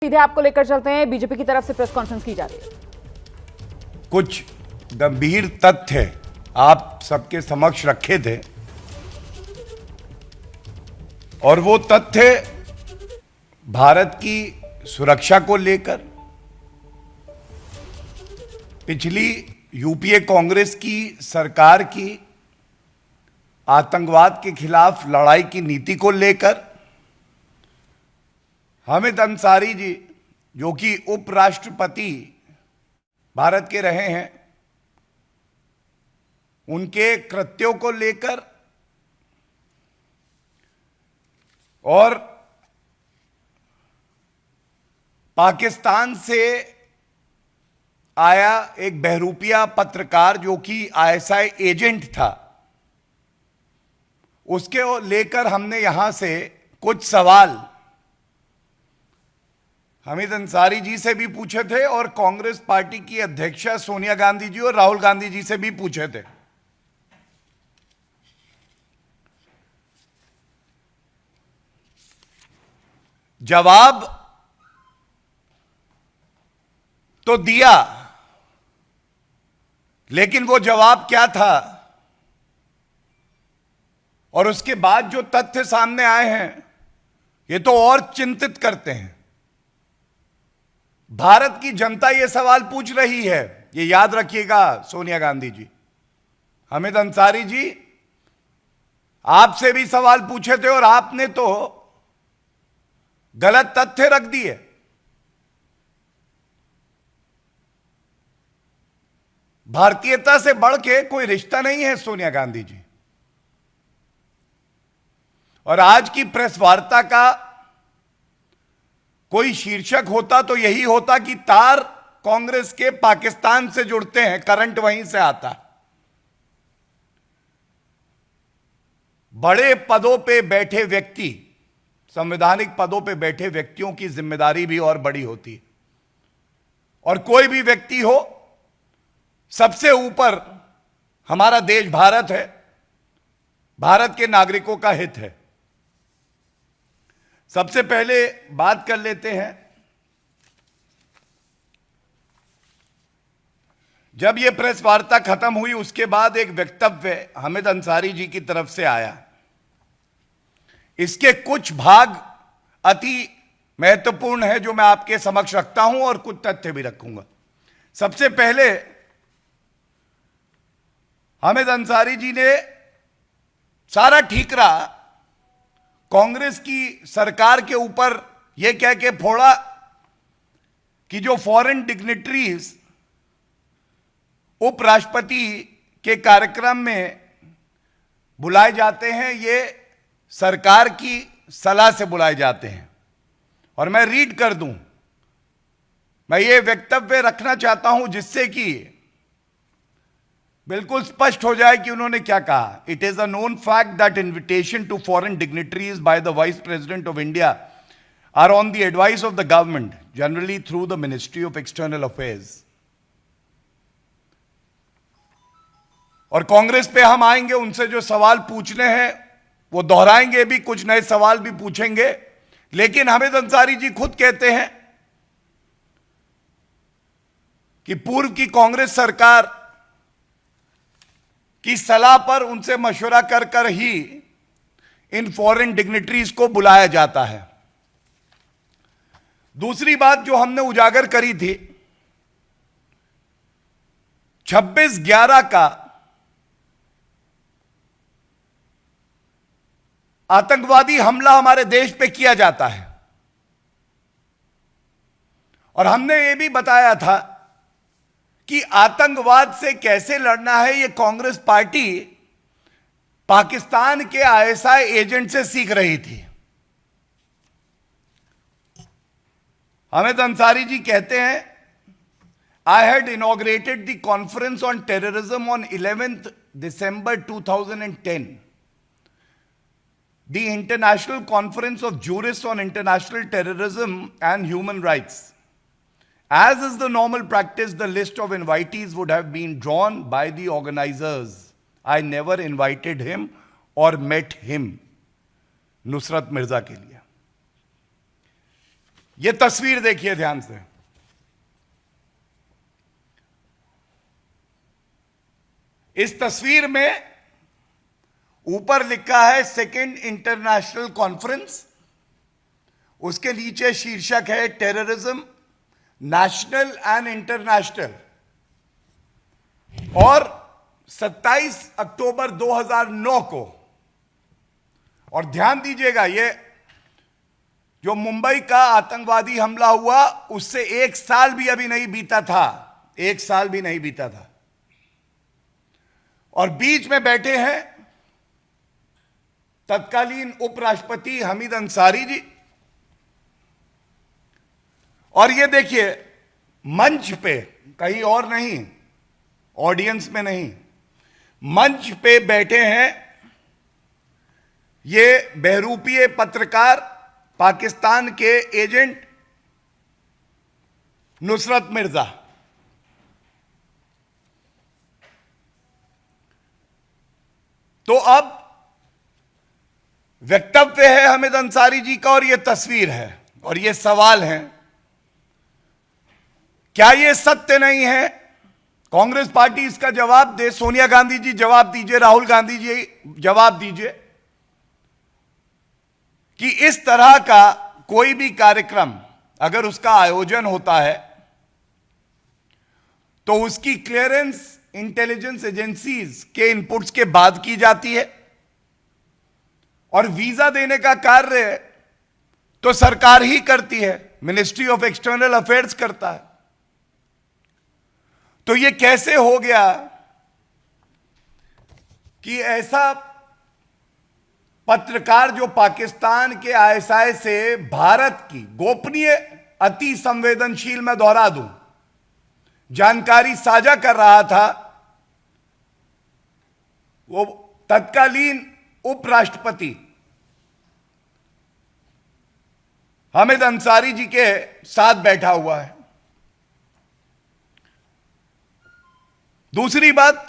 सीधे आपको लेकर चलते हैं, बीजेपी की तरफ से प्रेस कॉन्फ्रेंस की जा रही है। कुछ गंभीर तथ्य आप सबके समक्ष रखे थे और वो तथ्य भारत की सुरक्षा को लेकर पिछली यूपीए कांग्रेस की सरकार की आतंकवाद के खिलाफ लड़ाई की नीति को लेकर हामिद अंसारी जी, जो कि उपराष्ट्रपति भारत के रहे हैं, उनके कृत्यों को लेकर और पाकिस्तान से आया एक बहरूपिया पत्रकार जो कि आईएसआई एजेंट था, उसके लेकर हमने यहां से कुछ सवाल हामिद अंसारी जी से भी पूछे थे और कांग्रेस पार्टी की अध्यक्षा सोनिया गांधी जी और राहुल गांधी जी से भी पूछे थे। जवाब तो दिया, लेकिन वो जवाब क्या था और उसके बाद जो तथ्य सामने आए हैं ये तो और चिंतित करते हैं। भारत की जनता यह सवाल पूछ रही है, ये याद रखिएगा सोनिया गांधी जी, हामिद अंसारी जी, आपसे भी सवाल पूछे थे और आपने तो गलत तथ्य रख दिए। भारतीयता से बढ़ के कोई रिश्ता नहीं है सोनिया गांधी जी। और आज की प्रेस वार्ता का कोई शीर्षक होता तो यही होता कि तार कांग्रेस के पाकिस्तान से जुड़ते हैं, करंट वहीं से आता। बड़े पदों पे बैठे व्यक्ति, संवैधानिक पदों पे बैठे व्यक्तियों की जिम्मेदारी भी और बड़ी होती है। और कोई भी व्यक्ति हो, सबसे ऊपर हमारा देश भारत है, भारत के नागरिकों का हित है। सबसे पहले बात कर लेते हैं, जब यह प्रेस वार्ता खत्म हुई उसके बाद एक वक्तव्य हामिद अंसारी जी की तरफ से आया। इसके कुछ भाग अति महत्वपूर्ण है जो मैं आपके समक्ष रखता हूं और कुछ तथ्य भी रखूंगा। सबसे पहले हामिद अंसारी जी ने सारा ठीकरा कांग्रेस की सरकार के ऊपर यह कह के फोड़ा कि जो फॉरेन डिग्निटरीज उपराष्ट्रपति के कार्यक्रम में बुलाए जाते हैं, ये सरकार की सलाह से बुलाए जाते हैं। और मैं रीड कर दूं, मैं ये वक्तव्य रखना चाहता हूं जिससे कि बिल्कुल स्पष्ट हो जाए कि उन्होंने क्या कहा। It is a known fact that invitation to foreign dignitaries by the vice president of India are on the advice of the government, generally through the ministry of external affairs. और कांग्रेस पे हम आएंगे, उनसे जो सवाल पूछने हैं वो दोहराएंगे भी, कुछ नए सवाल भी पूछेंगे। लेकिन हामिद अंसारी जी खुद कहते हैं कि पूर्व की कांग्रेस सरकार की सलाह पर उनसे मशवरा कर कर ही इन फॉरेन डिग्निटरीज को बुलाया जाता है। दूसरी बात जो हमने उजागर करी थी, 26/11 का आतंकवादी हमला हमारे देश पे किया जाता है और हमने ये भी बताया था कि आतंकवाद से कैसे लड़ना है ये कांग्रेस पार्टी पाकिस्तान के आईएसआई एजेंट से सीख रही थी। हामिद अंसारी जी कहते हैं, I had inaugurated the conference on terrorism on 11th December 2010, the International Conference of Jurists on International Terrorism and Human Rights. As is the normal practice, the list of invitees would have been drawn by the organizers. I never invited him or met him. Nusrat Mirza के लिए यह तस्वीर देखिए ध्यान से। इस तस्वीर में ऊपर लिखा है सेकेंड इंटरनेशनल कॉन्फ्रेंस, उसके नीचे शीर्षक है टेररिज्म नेशनल एंड इंटरनेशनल, और 27 अक्टूबर 2009 को, और ध्यान दीजिएगा ये जो मुंबई का आतंकवादी हमला हुआ उससे 1 साल भी अभी नहीं बीता था, 1 साल भी नहीं बीता था, और बीच में बैठे हैं तत्कालीन उपराष्ट्रपति हामिद अंसारी जी। और ये देखिए मंच पे, कहीं और नहीं, ऑडियंस में नहीं, मंच पे बैठे हैं ये बहरूपीय पत्रकार, पाकिस्तान के एजेंट नुसरत मिर्जा। तो अब वक्तव्य है हामिद अंसारी जी का और यह तस्वीर है और ये सवाल है, क्या यह सत्य नहीं है? कांग्रेस पार्टी इसका जवाब दे, सोनिया गांधी जी जवाब दीजिए, राहुल गांधी जी जवाब दीजिए कि इस तरह का कोई भी कार्यक्रम अगर उसका आयोजन होता है तो उसकी क्लियरेंस इंटेलिजेंस एजेंसीज के इनपुट्स के बाद की जाती है, और वीजा देने का कार्य तो सरकार ही करती है, मिनिस्ट्री ऑफ एक्सटर्नल अफेयर्स करता है। तो यह कैसे हो गया कि ऐसा पत्रकार जो पाकिस्तान के आईएसआई से भारत की गोपनीय, अति संवेदनशील, मैं दोहरा दूं, जानकारी साझा कर रहा था, वो तत्कालीन उपराष्ट्रपति हामिद अंसारी जी के साथ बैठा हुआ है। दूसरी बात,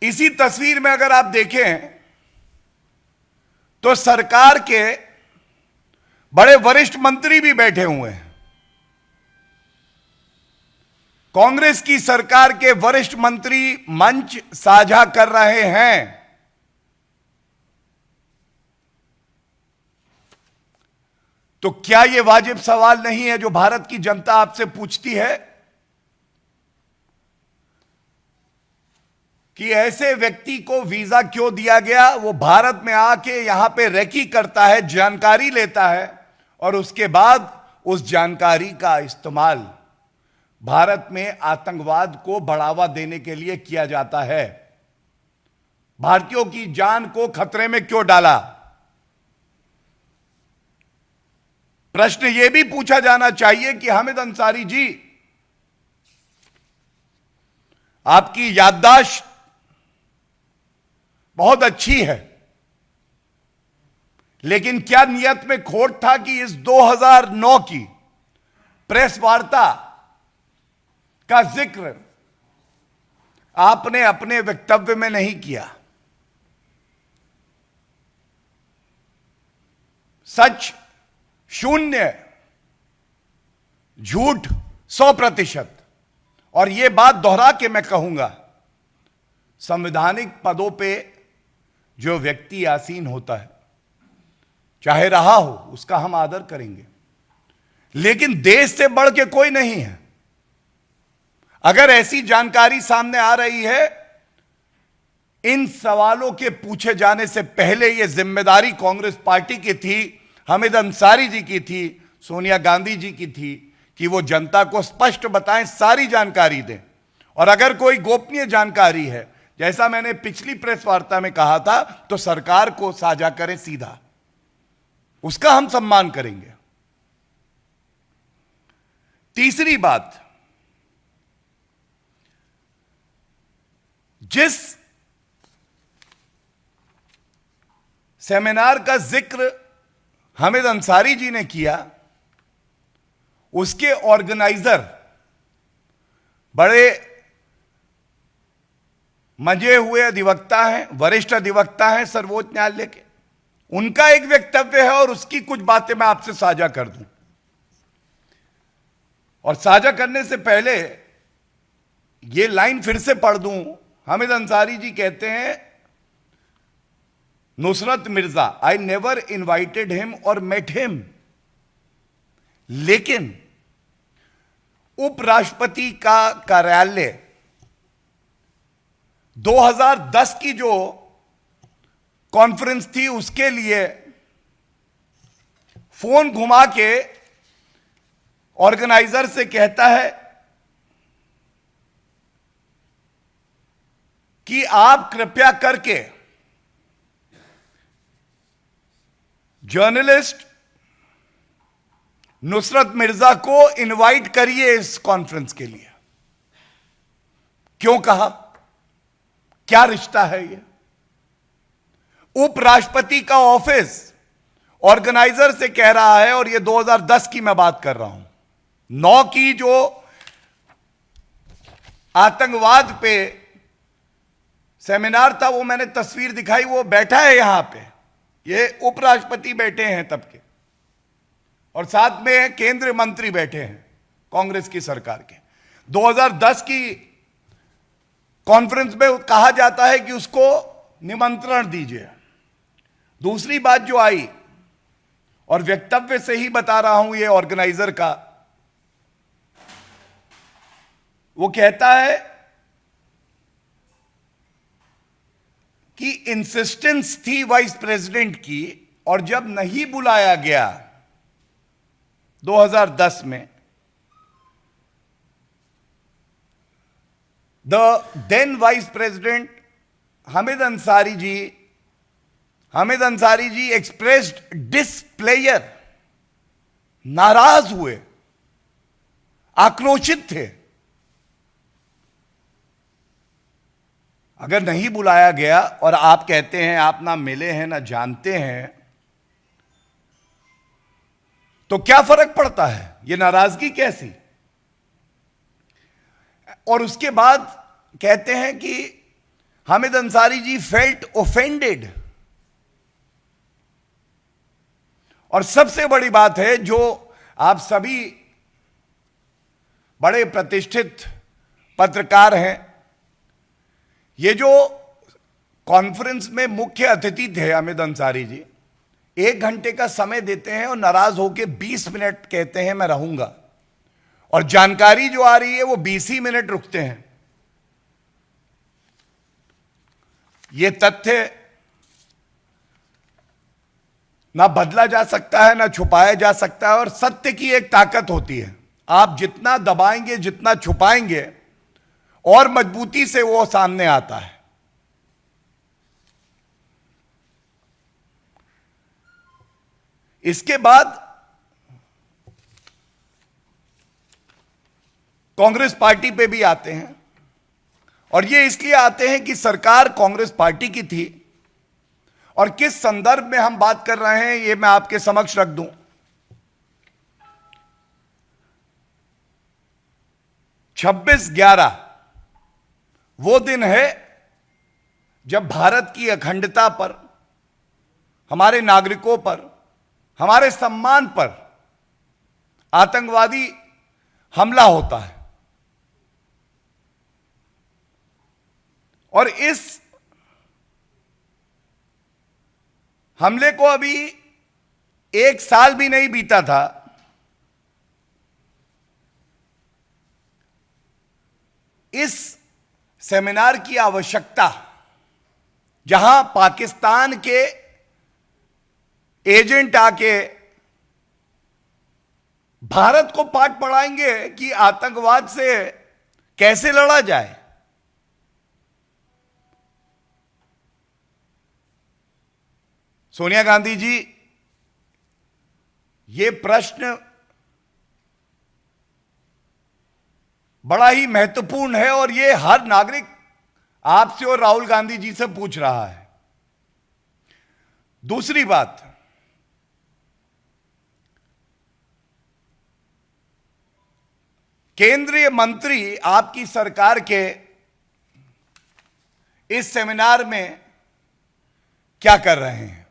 इसी तस्वीर में अगर आप देखें तो सरकार के बड़े वरिष्ठ मंत्री भी बैठे हुए हैं। कांग्रेस की सरकार के वरिष्ठ मंत्री मंच साझा कर रहे हैं। तो क्या यह वाजिब सवाल नहीं है जो भारत की जनता आपसे पूछती है कि ऐसे व्यक्ति को वीजा क्यों दिया गया? वो भारत में आके यहां पे रेकी करता है, जानकारी लेता है, और उसके बाद उस जानकारी का इस्तेमाल भारत में आतंकवाद को बढ़ावा देने के लिए किया जाता है। भारतीयों की जान को खतरे में क्यों डाला? प्रश्न यह भी पूछा जाना चाहिए कि हामिद अंसारी जी, आपकी याददाश्त बहुत अच्छी है, लेकिन क्या नियत में खोट था कि इस 2009 की प्रेस वार्ता का जिक्र आपने अपने वक्तव्य में नहीं किया? सच 0, झूठ 100%। और यह बात दोहरा के मैं कहूंगा, संवैधानिक पदों पे जो व्यक्ति आसीन होता है, चाहे रहा हो, उसका हम आदर करेंगे, लेकिन देश से बढ़ के कोई नहीं है। अगर ऐसी जानकारी सामने आ रही है, इन सवालों के पूछे जाने से पहले यह जिम्मेदारी कांग्रेस पार्टी की थी, हामिद अंसारी जी की थी, सोनिया गांधी जी की थी कि वो जनता को स्पष्ट बताएं, सारी जानकारी दें। और अगर कोई गोपनीय जानकारी है, जैसा मैंने पिछली प्रेस वार्ता में कहा था, तो सरकार को साझा करें सीधा, उसका हम सम्मान करेंगे। तीसरी बात, जिस सेमिनार का जिक्र हामिद अंसारी जी ने किया, उसके ऑर्गेनाइजर बड़े मजे हुए अधिवक्ता हैं, वरिष्ठ अधिवक्ता हैं सर्वोच्च न्यायालय के, उनका एक वक्तव्य है और उसकी कुछ बातें मैं आपसे साझा कर दूं। और साझा करने से पहले ये लाइन फिर से पढ़ दूं। हामिद अंसारी जी कहते हैं, Nusrat Mirza, I never invited him और मेट हिम, लेकिन उपराष्ट्रपति का कार्यालय 2010 की जो कॉन्फ्रेंस थी उसके लिए फोन घुमा के ऑर्गेनाइजर से कहता है कि आप कृपया करके जर्नलिस्ट नुसरत मिर्जा को इनवाइट करिए इस कॉन्फ्रेंस के लिए। क्यों कहा? क्या रिश्ता है ये? उपराष्ट्रपति का ऑफिस ऑर्गेनाइजर से कह रहा है, और ये 2010 की मैं बात कर रहा हूं, 9 की जो आतंकवाद पे सेमिनार था, वो मैंने तस्वीर दिखाई, वो बैठा है यहां पे, ये उपराष्ट्रपति बैठे हैं तब के, और साथ में केंद्रीय मंत्री बैठे हैं कांग्रेस की सरकार के। 2010 की कॉन्फ्रेंस में कहा जाता है कि उसको निमंत्रण दीजिए। दूसरी बात जो आई, और वक्तव्य से ही बता रहा हूं ये ऑर्गेनाइजर का, वो कहता है कि इंसिस्टेंस थी वाइस प्रेसिडेंट की, और जब नहीं बुलाया गया 2010 में, the then vice president Hamid Ansari ji expressed displeasure, नाराज हुए, आक्रोशित थे। अगर नहीं बुलाया गया और आप कहते हैं आप ना मिले हैं ना जानते हैं, तो क्या फर्क पड़ता है? ये नाराजगी कैसी? और उसके बाद कहते हैं कि हामिद अंसारी जी फेल्ट ऑफेंडेड। और सबसे बड़ी बात है, जो आप सभी बड़े प्रतिष्ठित पत्रकार हैं, ये जो कॉन्फ्रेंस में मुख्य अतिथि थे हामिद अंसारी जी, 1 घंटे का समय देते हैं और नाराज होकर 20 मिनट कहते हैं मैं रहूंगा, और जानकारी जो आ रही है वो 20 ही मिनट रुकते हैं। ये तथ्य ना बदला जा सकता है ना छुपाया जा सकता है, और सत्य की एक ताकत होती है, आप जितना दबाएंगे जितना छुपाएंगे और मजबूती से वो सामने आता है। इसके बाद कांग्रेस पार्टी पे भी आते हैं, और ये इसलिए आते हैं कि सरकार कांग्रेस पार्टी की थी, और किस संदर्भ में हम बात कर रहे हैं ये मैं आपके समक्ष रख दूं। 26/11 वो दिन है जब भारत की अखंडता पर, हमारे नागरिकों पर, हमारे सम्मान पर आतंकवादी हमला होता है। और इस हमले को अभी 1 साल भी नहीं बीता था, इस सेमिनार की आवश्यकता, जहां पाकिस्तान के एजेंट आके भारत को पाठ पढ़ाएंगे कि आतंकवाद से कैसे लड़ा जाए। सोनिया गांधी जी, ये प्रश्न बड़ा ही महत्वपूर्ण है, और ये हर नागरिक आपसे और राहुल गांधी जी से पूछ रहा है। दूसरी बात, केंद्रीय मंत्री आपकी सरकार के इस सेमिनार में क्या कर रहे हैं?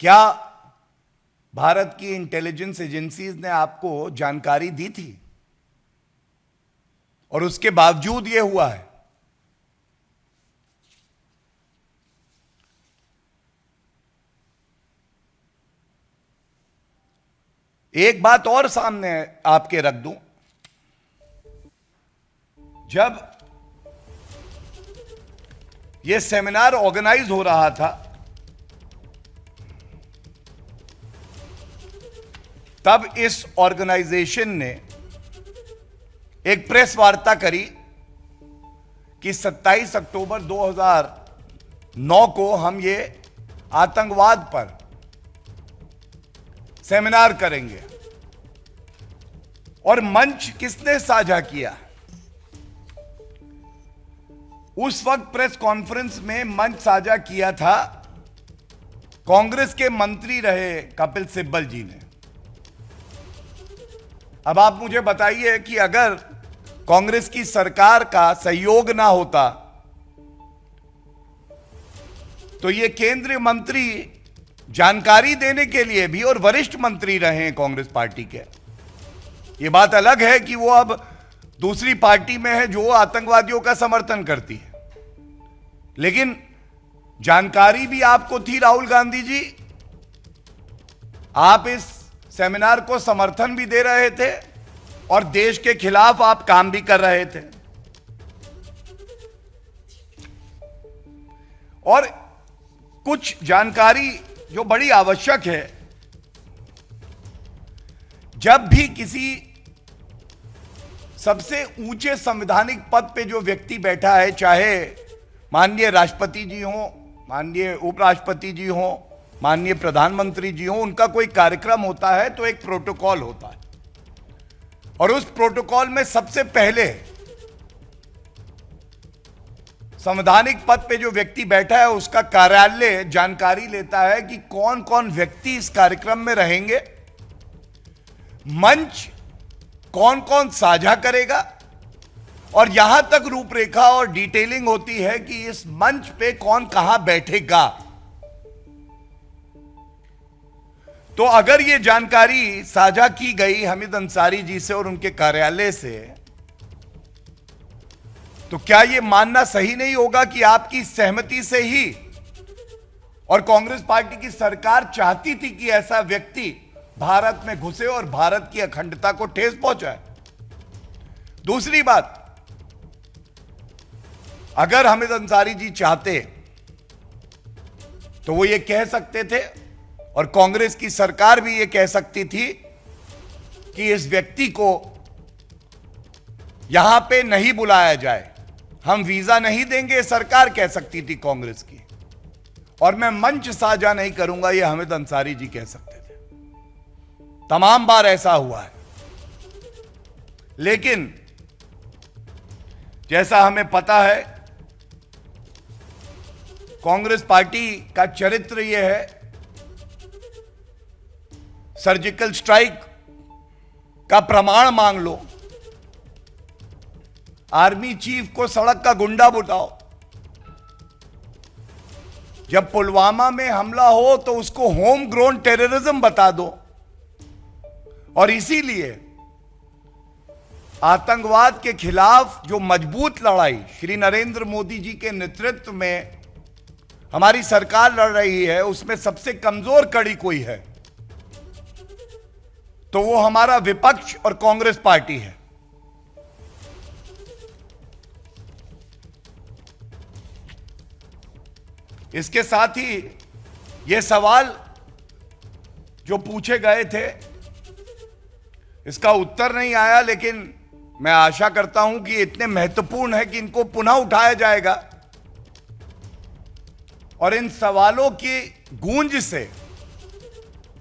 क्या भारत की इंटेलिजेंस एजेंसीज ने आपको जानकारी दी थी और उसके बावजूद यह हुआ है? एक बात और सामने आपके रख दूं, जब यह सेमिनार ऑर्गेनाइज हो रहा था तब इस ऑर्गेनाइजेशन ने एक प्रेस वार्ता करी कि 27 अक्टूबर 2009 को हम ये आतंकवाद पर सेमिनार करेंगे। और मंच किसने साझा किया? उस वक्त प्रेस कॉन्फ्रेंस में मंच साझा किया था कांग्रेस के मंत्री रहे कपिल सिब्बल जी ने। अब आप मुझे बताइए कि अगर कांग्रेस की सरकार का सहयोग ना होता तो ये केंद्रीय मंत्री जानकारी देने के लिए भी, और वरिष्ठ मंत्री रहे हैं कांग्रेस पार्टी के, ये बात अलग है कि वो अब दूसरी पार्टी में है जो आतंकवादियों का समर्थन करती है, लेकिन जानकारी भी आपको थी राहुल गांधी जी। आप इस सेमिनार को समर्थन भी दे रहे थे और देश के खिलाफ आप काम भी कर रहे थे। और कुछ जानकारी जो बड़ी आवश्यक है, जब भी किसी सबसे ऊंचे संवैधानिक पद पे जो व्यक्ति बैठा है, चाहे माननीय राष्ट्रपति जी हो, माननीय उपराष्ट्रपति जी हो, माननीय प्रधानमंत्री जी हो, उनका कोई कार्यक्रम होता है तो एक प्रोटोकॉल होता है और उस प्रोटोकॉल में सबसे पहले संवैधानिक पद पे जो व्यक्ति बैठा है उसका कार्यालय जानकारी लेता है कि कौन कौन व्यक्ति इस कार्यक्रम में रहेंगे, मंच कौन कौन साझा करेगा, और यहां तक रूपरेखा और डिटेलिंग होती है कि इस मंच पे कौन कहां बैठेगा। तो अगर यह जानकारी साझा की गई हामिद अंसारी जी से और उनके कार्यालय से, तो क्या यह मानना सही नहीं होगा कि आपकी सहमति से ही और कांग्रेस पार्टी की सरकार चाहती थी कि ऐसा व्यक्ति भारत में घुसे और भारत की अखंडता को ठेस पहुंचाए? दूसरी बात, अगर हामिद अंसारी जी चाहते तो वो ये कह सकते थे और कांग्रेस की सरकार भी ये कह सकती थी कि इस व्यक्ति को यहां पे नहीं बुलाया जाए, हम वीजा नहीं देंगे, सरकार कह सकती थी कांग्रेस की, और मैं मंच साझा नहीं करूंगा, ये हामिद अंसारी जी कह सकते थे। तमाम बार ऐसा हुआ है। लेकिन जैसा हमें पता है, कांग्रेस पार्टी का चरित्र यह है, सर्जिकल स्ट्राइक का प्रमाण मांग लो, आर्मी चीफ को सड़क का गुंडा बताओ, जब पुलवामा में हमला हो तो उसको होम ग्रोन टेररिज्म बता दो। और इसीलिए आतंकवाद के खिलाफ जो मजबूत लड़ाई श्री नरेंद्र मोदी जी के नेतृत्व में हमारी सरकार लड़ रही है, उसमें सबसे कमजोर कड़ी कोई है तो वो हमारा विपक्ष और कांग्रेस पार्टी है। इसके साथ ही ये सवाल जो पूछे गए थे इसका उत्तर नहीं आया, लेकिन मैं आशा करता हूं कि इतने महत्वपूर्ण है कि इनको पुनः उठाया जाएगा और इन सवालों की गूंज से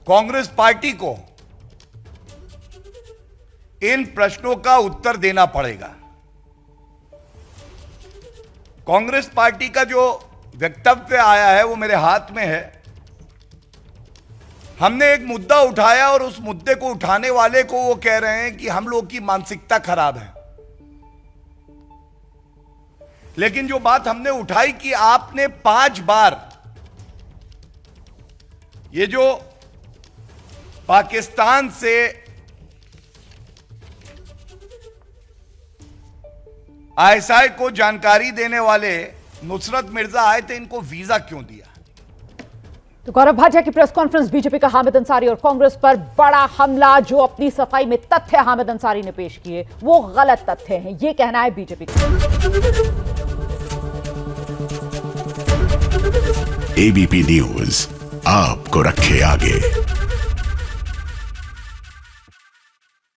कांग्रेस पार्टी को इन प्रश्नों का उत्तर देना पड़ेगा। कांग्रेस पार्टी का जो वक्तव्य आया है वो मेरे हाथ में है। हमने एक मुद्दा उठाया और उस मुद्दे को उठाने वाले को वो कह रहे हैं कि हम लोग की मानसिकता खराब है। लेकिन जो बात हमने उठाई कि आपने 5 बार ये जो पाकिस्तान से आईएसआई को जानकारी देने वाले नुसरत मिर्जा आए थे, इनको वीजा क्यों दिया? तो गौरव भाटिया की प्रेस कॉन्फ्रेंस, बीजेपी का हामिद अंसारी और कांग्रेस पर बड़ा हमला। जो अपनी सफाई में तथ्य हामिद अंसारी ने पेश किए वो गलत तथ्य हैं, ये कहना है बीजेपी का। एबीपी न्यूज आपको रखे आगे।